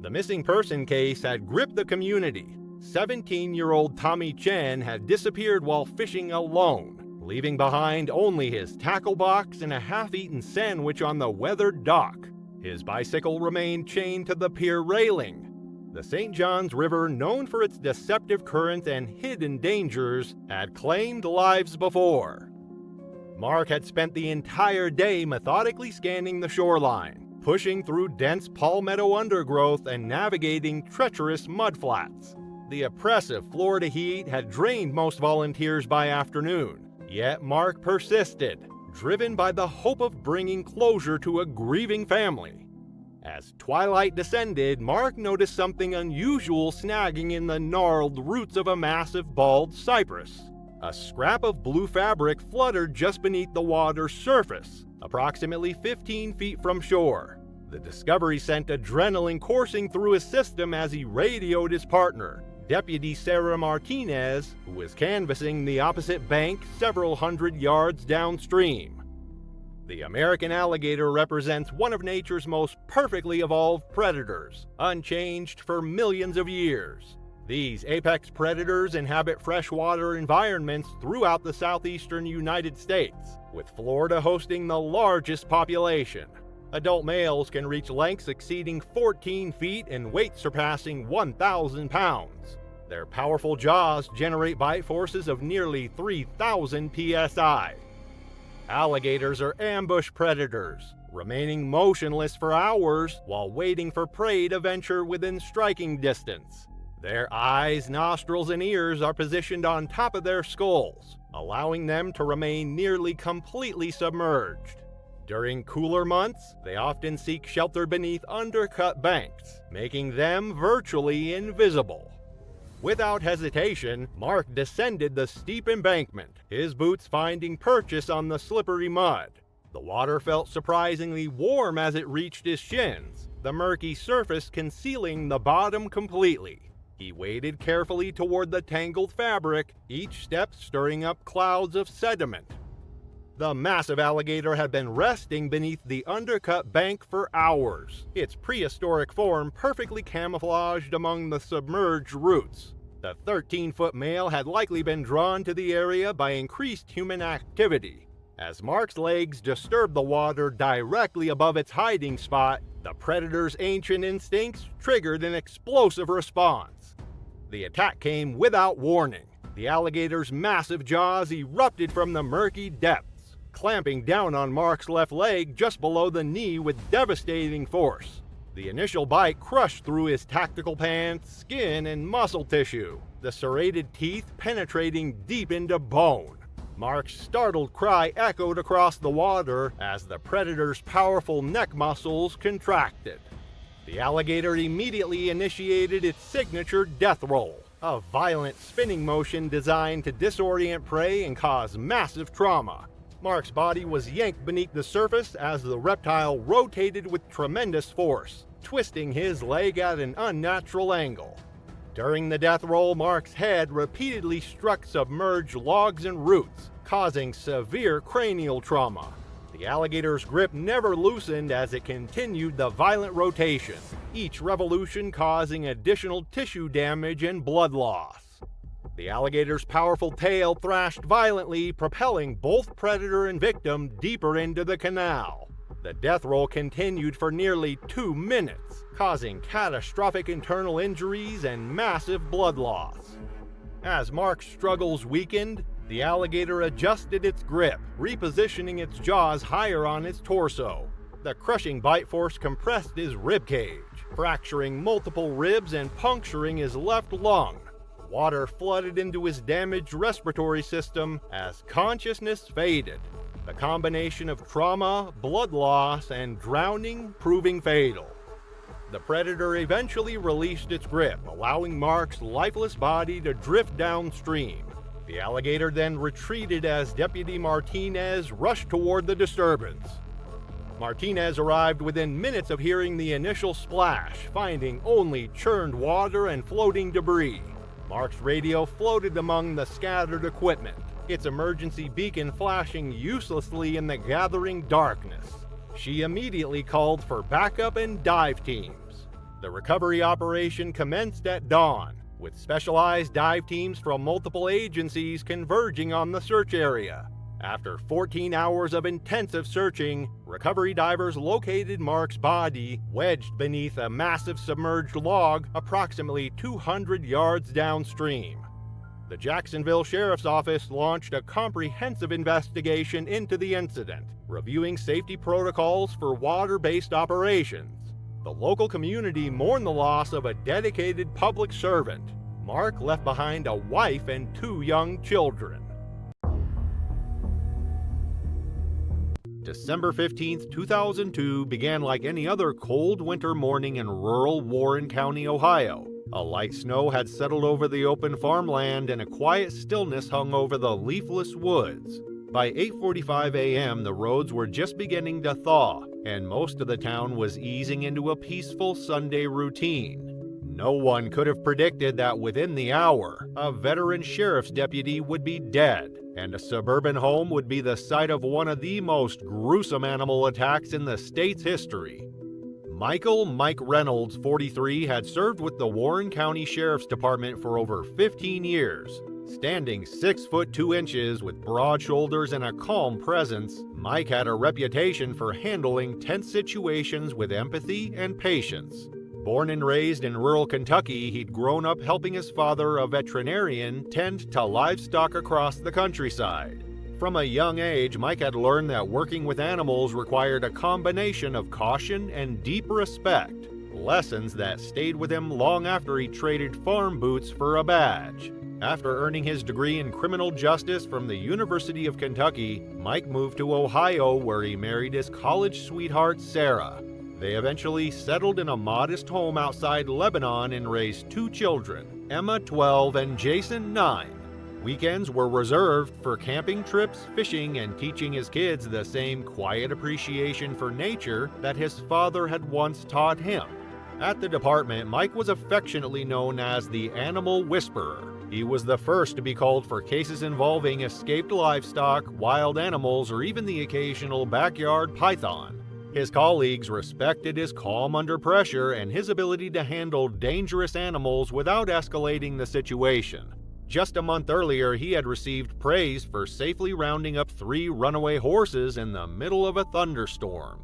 The missing person case had gripped the community. 17-year-old Tommy Chen had disappeared while fishing alone, leaving behind only his tackle box and a half-eaten sandwich on the weathered dock. His bicycle remained chained to the pier railing. The St. Johns River, known for its deceptive currents and hidden dangers, had claimed lives before. Mark had spent the entire day methodically scanning the shoreline, pushing through dense palmetto undergrowth and navigating treacherous mudflats. The oppressive Florida heat had drained most volunteers by afternoon, yet Mark persisted, driven by the hope of bringing closure to a grieving family. As twilight descended, Mark noticed something unusual snagging in the gnarled roots of a massive bald cypress. A scrap of blue fabric fluttered just beneath the water's surface, approximately 15 feet from shore. The discovery sent adrenaline coursing through his system as he radioed his partner, Deputy Sarah Martinez, who was canvassing the opposite bank several hundred yards downstream. The American alligator represents one of nature's most perfectly evolved predators, unchanged for millions of years. These apex predators inhabit freshwater environments throughout the southeastern United States, with Florida hosting the largest population. Adult males can reach lengths exceeding 14 feet and weight surpassing 1,000 pounds. Their powerful jaws generate bite forces of nearly 3,000 psi. Alligators are ambush predators, remaining motionless for hours while waiting for prey to venture within striking distance. Their eyes, nostrils, and ears are positioned on top of their skulls, allowing them to remain nearly completely submerged. During cooler months, they often seek shelter beneath undercut banks, making them virtually invisible. Without hesitation, Mark descended the steep embankment, his boots finding purchase on the slippery mud. The water felt surprisingly warm as it reached his shins, the murky surface concealing the bottom completely. He waded carefully toward the tangled fabric, each step stirring up clouds of sediment. The massive alligator had been resting beneath the undercut bank for hours, its prehistoric form perfectly camouflaged among the submerged roots. The 13-foot male had likely been drawn to the area by increased human activity. As Mark's legs disturbed the water directly above its hiding spot, the predator's ancient instincts triggered an explosive response. The attack came without warning. The alligator's massive jaws erupted from the murky depths, clamping down on Mark's left leg just below the knee with devastating force. The initial bite crushed through his tactical pants, skin, and muscle tissue, the serrated teeth penetrating deep into bone. Mark's startled cry echoed across the water as the predator's powerful neck muscles contracted. The alligator immediately initiated its signature death roll, a violent spinning motion designed to disorient prey and cause massive trauma. Mark's body was yanked beneath the surface as the reptile rotated with tremendous force, twisting his leg at an unnatural angle. During the death roll, Mark's head repeatedly struck submerged logs and roots, causing severe cranial trauma. The alligator's grip never loosened as it continued the violent rotation, each revolution causing additional tissue damage and blood loss. The alligator's powerful tail thrashed violently, propelling both predator and victim deeper into the canal. The death roll continued for nearly 2 minutes, causing catastrophic internal injuries and massive blood loss. As Mark's struggles weakened, the alligator adjusted its grip, repositioning its jaws higher on its torso. The crushing bite force compressed his ribcage, fracturing multiple ribs and puncturing his left lung. Water flooded into his damaged respiratory system as consciousness faded, the combination of trauma, blood loss, and drowning proving fatal. The predator eventually released its grip, allowing Mark's lifeless body to drift downstream. The alligator then retreated as Deputy Martinez rushed toward the disturbance. Martinez arrived within minutes of hearing the initial splash, finding only churned water and floating debris. Mark's radio floated among the scattered equipment, its emergency beacon flashing uselessly in the gathering darkness. She immediately called for backup and dive teams. The recovery operation commenced at dawn, with specialized dive teams from multiple agencies converging on the search area. After 14 hours of intensive searching, recovery divers located Mark's body wedged beneath a massive submerged log approximately 200 yards downstream. The Jacksonville Sheriff's Office launched a comprehensive investigation into the incident, reviewing safety protocols for water-based operations. The local community mourned the loss of a dedicated public servant. Mark left behind a wife and 2 young children. December 15, 2002 began like any other cold winter morning in rural Warren County, Ohio. A light snow had settled over the open farmland and a quiet stillness hung over the leafless woods. By 8:45 a.m., the roads were just beginning to thaw, and most of the town was easing into a peaceful Sunday routine. No one could have predicted that within the hour, a veteran sheriff's deputy would be dead, and a suburban home would be the site of one of the most gruesome animal attacks in the state's history. Michael "Mike" Reynolds, 43, had served with the Warren County Sheriff's Department for over 15 years. Standing 6 foot 2 inches with broad shoulders and a calm presence, Mike had a reputation for handling tense situations with empathy and patience. Born and raised in rural Kentucky, he'd grown up helping his father, a veterinarian, tend to livestock across the countryside. From a young age, Mike had learned that working with animals required a combination of caution and deep respect, lessons that stayed with him long after he traded farm boots for a badge. After earning his degree in criminal justice from the University of Kentucky, Mike moved to Ohio, where he married his college sweetheart, Sarah. They eventually settled in a modest home outside Lebanon and raised 2 children, Emma, 12, and Jason, 9. Weekends were reserved for camping trips, fishing, and teaching his kids the same quiet appreciation for nature that his father had once taught him. At the department, Mike was affectionately known as the Animal Whisperer. He was the first to be called for cases involving escaped livestock, wild animals, or even the occasional backyard python. His colleagues respected his calm under pressure and his ability to handle dangerous animals without escalating the situation. Just a month earlier, he had received praise for safely rounding up 3 runaway horses in the middle of a thunderstorm.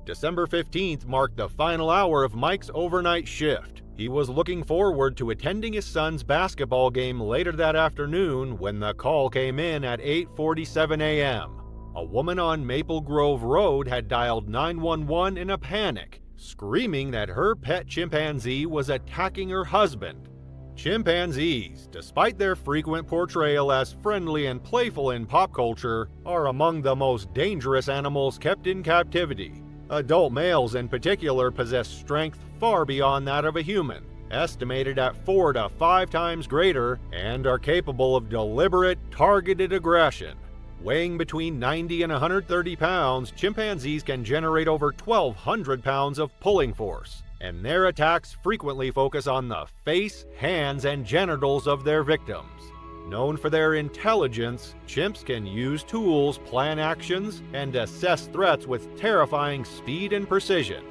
December 15th marked the final hour of Mike's overnight shift. He was looking forward to attending his son's basketball game later that afternoon when the call came in at 8:47 a.m. A woman on Maple Grove Road had dialed 911 in a panic, screaming that her pet chimpanzee was attacking her husband. Chimpanzees, despite their frequent portrayal as friendly and playful in pop culture, are among the most dangerous animals kept in captivity. Adult males in particular possess strength far beyond that of a human, estimated at 4 to 5 times greater, and are capable of deliberate, targeted aggression. Weighing between 90 and 130 pounds, chimpanzees can generate over 1,200 pounds of pulling force, and their attacks frequently focus on the face, hands, and genitals of their victims. Known for their intelligence, chimps can use tools, plan actions, and assess threats with terrifying speed and precision.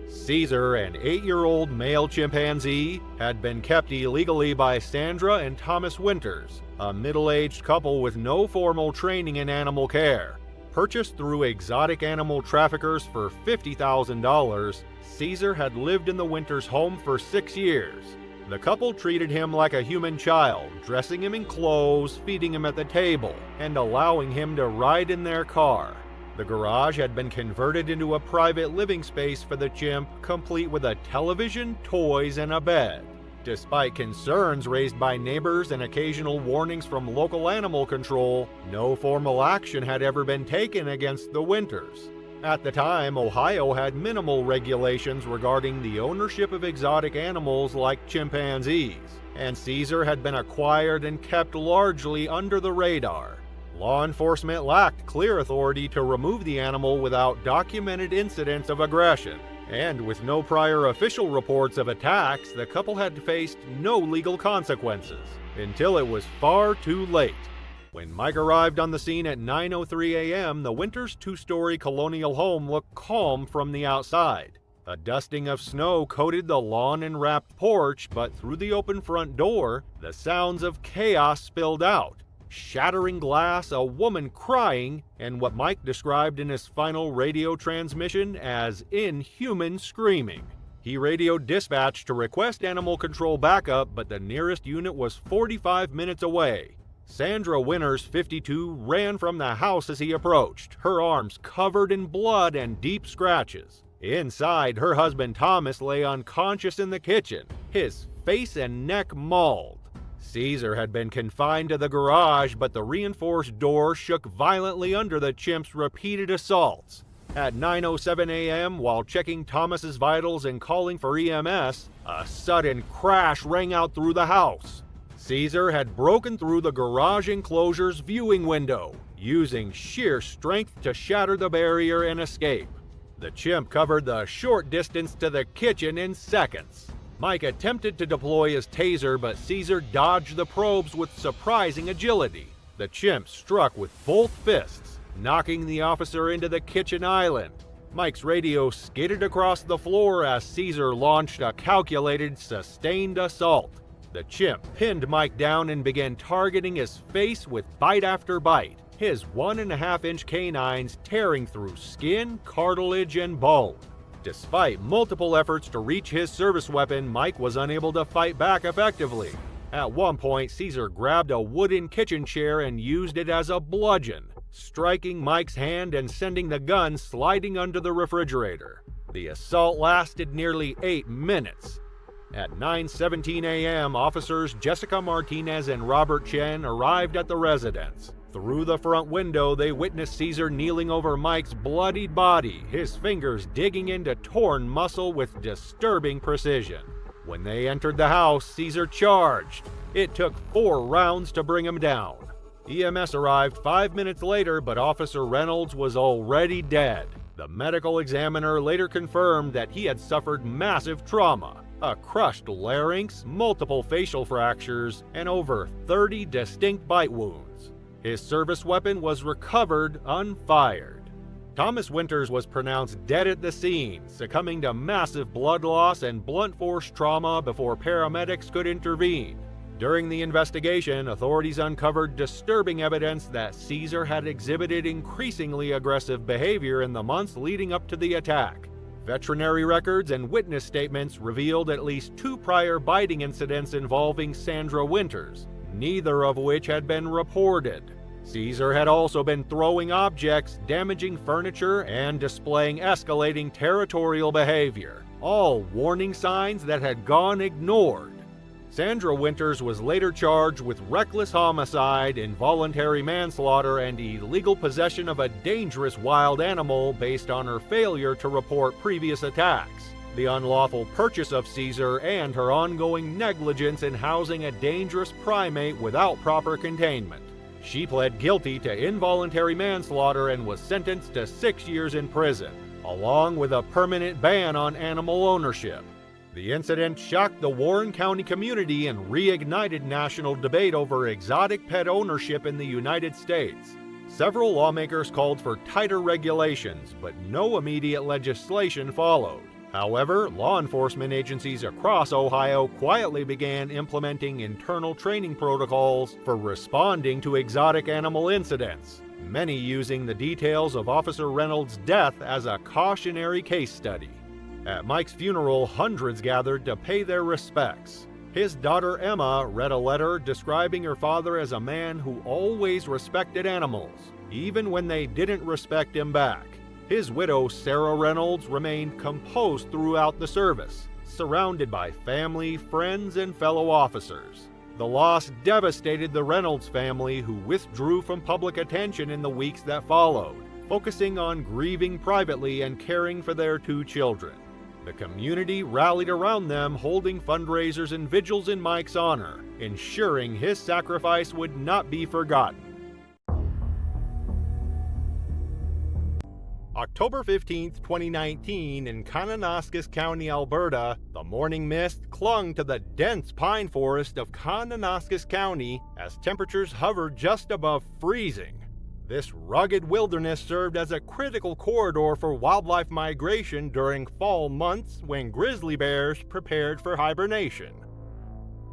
Caesar, an 8-year-old male chimpanzee, had been kept illegally by Sandra and Thomas Winters, a middle-aged couple with no formal training in animal care. Purchased through exotic animal traffickers for $50,000, Caesar had lived in the Winters home for 6 years. The couple treated him like a human child, dressing him in clothes, feeding him at the table, and allowing him to ride in their car. The garage had been converted into a private living space for the chimp, complete with a television, toys, and a bed. Despite concerns raised by neighbors and occasional warnings from local animal control, no formal action had ever been taken against the Winters. At the time, Ohio had minimal regulations regarding the ownership of exotic animals like chimpanzees, and Caesar had been acquired and kept largely under the radar. Law enforcement lacked clear authority to remove the animal without documented incidents of aggression, and with no prior official reports of attacks, the couple had faced no legal consequences, until it was far too late. When Mike arrived on the scene at 9:03 a.m., the Winters' 2-story colonial home looked calm from the outside. A dusting of snow coated the lawn and wrapped porch, but through the open front door, the sounds of chaos spilled out. Shattering glass, a woman crying, and what Mike described in his final radio transmission as inhuman screaming. He radioed dispatch to request animal control backup, but the nearest unit was 45 minutes away. Sandra Winters, 52, ran from the house as he approached, her arms covered in blood and deep scratches. Inside, her husband Thomas lay unconscious in the kitchen, his face and neck mauled. Caesar had been confined to the garage, but the reinforced door shook violently under the chimp's repeated assaults. At 9:07 a.m., while checking Thomas's vitals and calling for EMS, a sudden crash rang out through the house. Caesar had broken through the garage enclosure's viewing window, using sheer strength to shatter the barrier and escape. The chimp covered the short distance to the kitchen in seconds. Mike attempted to deploy his taser, but Caesar dodged the probes with surprising agility. The chimp struck with both fists, knocking the officer into the kitchen island. Mike's radio skidded across the floor as Caesar launched a calculated, sustained assault. The chimp pinned Mike down and began targeting his face with bite after bite, his 1.5-inch canines tearing through skin, cartilage, and bone. Despite multiple efforts to reach his service weapon, Mike was unable to fight back effectively. At one point, Caesar grabbed a wooden kitchen chair and used it as a bludgeon, striking Mike's hand and sending the gun sliding under the refrigerator. The assault lasted nearly 8 minutes. At 9:17 a.m., officers Jessica Martinez and Robert Chen arrived at the residence. Through the front window, they witnessed Caesar kneeling over Mike's bloodied body, his fingers digging into torn muscle with disturbing precision. When they entered the house, Caesar charged. It took 4 rounds to bring him down. EMS arrived 5 minutes later, but Officer Reynolds was already dead. The medical examiner later confirmed that he had suffered massive trauma, a crushed larynx, multiple facial fractures, and over 30 distinct bite wounds. His service weapon was recovered unfired. Thomas Winters was pronounced dead at the scene, succumbing to massive blood loss and blunt force trauma before paramedics could intervene. During the investigation, authorities uncovered disturbing evidence that Caesar had exhibited increasingly aggressive behavior in the months leading up to the attack. Veterinary records and witness statements revealed at least 2 prior biting incidents involving Sandra Winters, neither of which had been reported. Caesar had also been throwing objects, damaging furniture, and displaying escalating territorial behavior, all warning signs that had gone ignored. Sandra Winters was later charged with reckless homicide, involuntary manslaughter, and illegal possession of a dangerous wild animal based on her failure to report previous attacks, the unlawful purchase of Caesar, and her ongoing negligence in housing a dangerous primate without proper containment. She pled guilty to involuntary manslaughter and was sentenced to 6 years in prison, along with a permanent ban on animal ownership. The incident shocked the Warren County community and reignited national debate over exotic pet ownership in the United States. Several lawmakers called for tighter regulations, but no immediate legislation followed. However, law enforcement agencies across Ohio quietly began implementing internal training protocols for responding to exotic animal incidents, many using the details of Officer Reynolds' death as a cautionary case study. At Mike's funeral, hundreds gathered to pay their respects. His daughter Emma read a letter describing her father as a man who always respected animals, even when they didn't respect him back. His widow, Sarah Reynolds, remained composed throughout the service, surrounded by family, friends, and fellow officers. The loss devastated the Reynolds family, who withdrew from public attention in the weeks that followed, focusing on grieving privately and caring for their 2 children. The community rallied around them, holding fundraisers and vigils in Mike's honor, ensuring his sacrifice would not be forgotten. October 15, 2019, in Kananaskis County, Alberta, the morning mist clung to the dense pine forest of Kananaskis County as temperatures hovered just above freezing. This rugged wilderness served as a critical corridor for wildlife migration during fall months when grizzly bears prepared for hibernation.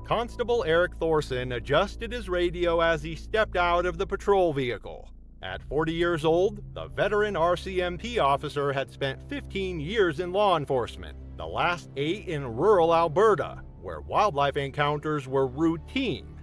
Constable Eric Thorson adjusted his radio as he stepped out of the patrol vehicle. At 40 years old, the veteran RCMP officer had spent 15 years in law enforcement, the last 8 in rural Alberta, where wildlife encounters were routine.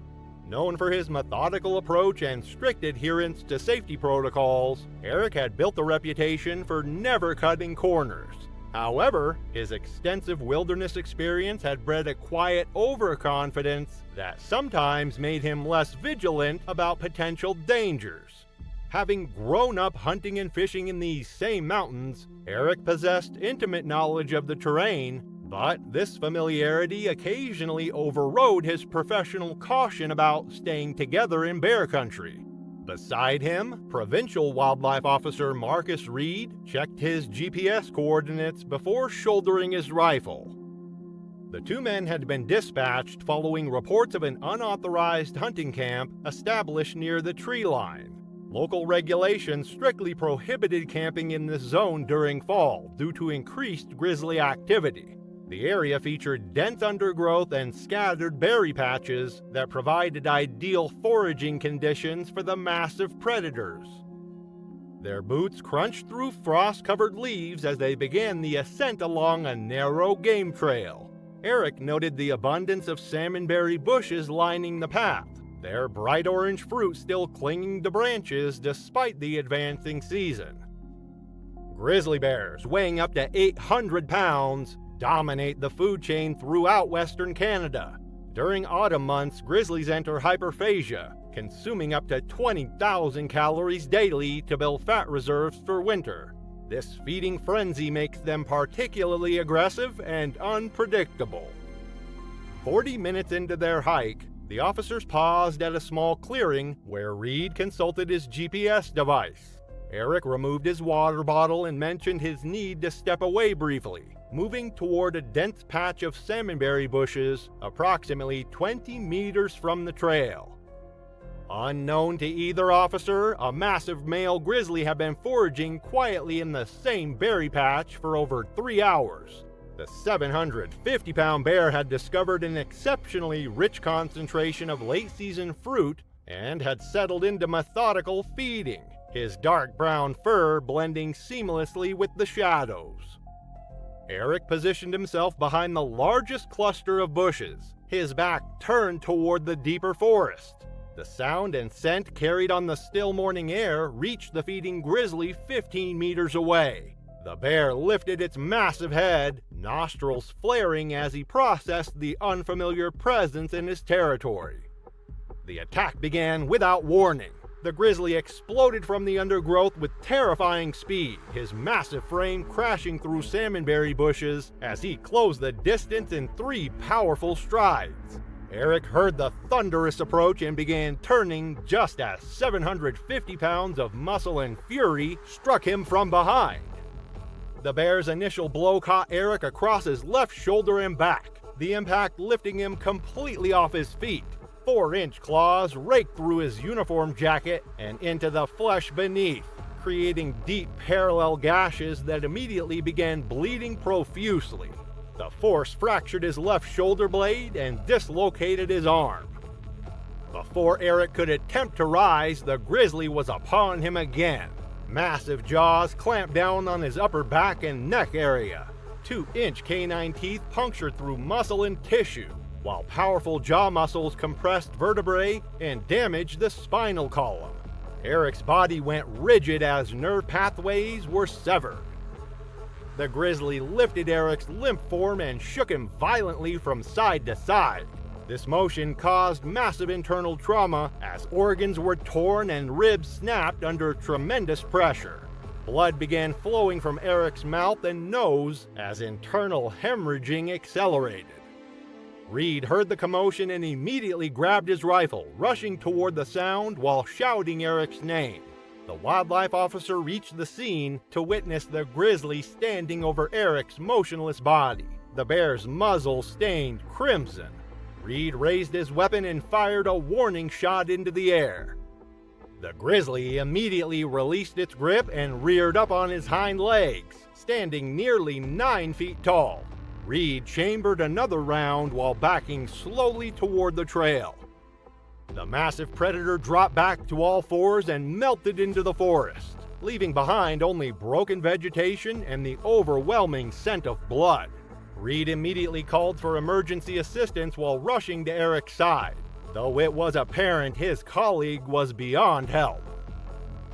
Known for his methodical approach and strict adherence to safety protocols, Eric had built a reputation for never cutting corners. However, his extensive wilderness experience had bred a quiet overconfidence that sometimes made him less vigilant about potential dangers. Having grown up hunting and fishing in these same mountains, Eric possessed intimate knowledge of the terrain, but this familiarity occasionally overrode his professional caution about staying together in bear country. Beside him, Provincial Wildlife Officer Marcus Reed checked his GPS coordinates before shouldering his rifle. The two men had been dispatched following reports of an unauthorized hunting camp established near the tree line. Local regulations strictly prohibited camping in this zone during fall due to increased grizzly activity. The area featured dense undergrowth and scattered berry patches that provided ideal foraging conditions for the massive predators. Their boots crunched through frost-covered leaves as they began the ascent along a narrow game trail. Eric noted the abundance of salmonberry bushes lining the path, their bright orange fruit still clinging to branches despite the advancing season. Grizzly bears, weighing up to 800 pounds, dominate the food chain throughout Western Canada. During autumn months, grizzlies enter hyperphagia, consuming up to 20,000 calories daily to build fat reserves for winter. This feeding frenzy makes them particularly aggressive and unpredictable. 40 minutes into their hike, the officers paused at a small clearing where Reed consulted his GPS device. Eric removed his water bottle and mentioned his need to step away briefly, moving toward a dense patch of salmonberry bushes approximately 20 meters from the trail. Unknown to either officer, a massive male grizzly had been foraging quietly in the same berry patch for over 3 hours. The 750-pound bear had discovered an exceptionally rich concentration of late-season fruit and had settled into methodical feeding, his dark brown fur blending seamlessly with the shadows. Eric positioned himself behind the largest cluster of bushes, his back turned toward the deeper forest. The sound and scent carried on the still morning air reached the feeding grizzly 15 meters away. The bear lifted its massive head, nostrils flaring as he processed the unfamiliar presence in his territory. The attack began without warning. The grizzly exploded from the undergrowth with terrifying speed, his massive frame crashing through salmonberry bushes as he closed the distance in 3 powerful strides. Eric heard the thunderous approach and began turning just as 750 pounds of muscle and fury struck him from behind. The bear's initial blow caught Eric across his left shoulder and back, the impact lifting him completely off his feet. 4-inch claws raked through his uniform jacket and into the flesh beneath, creating deep parallel gashes that immediately began bleeding profusely. The force fractured his left shoulder blade and dislocated his arm. Before Eric could attempt to rise, the grizzly was upon him again. Massive jaws clamped down on his upper back and neck area. 2-inch canine teeth punctured through muscle and tissue, while powerful jaw muscles compressed vertebrae and damaged the spinal column. Eric's body went rigid as nerve pathways were severed. The grizzly lifted Eric's limp form and shook him violently from side to side. This motion caused massive internal trauma as organs were torn and ribs snapped under tremendous pressure. Blood began flowing from Eric's mouth and nose as internal hemorrhaging accelerated. Reed heard the commotion and immediately grabbed his rifle, rushing toward the sound while shouting Eric's name. The wildlife officer reached the scene to witness the grizzly standing over Eric's motionless body, the bear's muzzle stained crimson. Reed raised his weapon and fired a warning shot into the air. The grizzly immediately released its grip and reared up on his hind legs, standing nearly 9 feet tall. Reed chambered another round while backing slowly toward the trail. The massive predator dropped back to all fours and melted into the forest, leaving behind only broken vegetation and the overwhelming scent of blood. Reed immediately called for emergency assistance while rushing to Eric's side, though it was apparent his colleague was beyond help.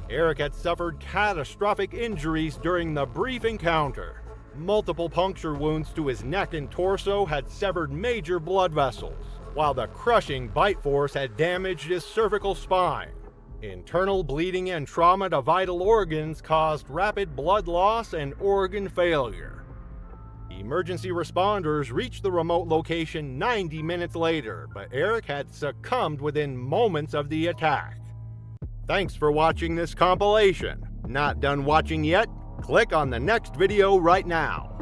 Eric had suffered catastrophic injuries during the brief encounter. Multiple puncture wounds to his neck and torso had severed major blood vessels, while the crushing bite force had damaged his cervical spine. Internal bleeding and trauma to vital organs caused rapid blood loss and organ failure. Emergency responders reached the remote location 90 minutes later, but Eric had succumbed within moments of the attack. Thanks for watching this compilation. Not done watching yet? Click on the next video right now.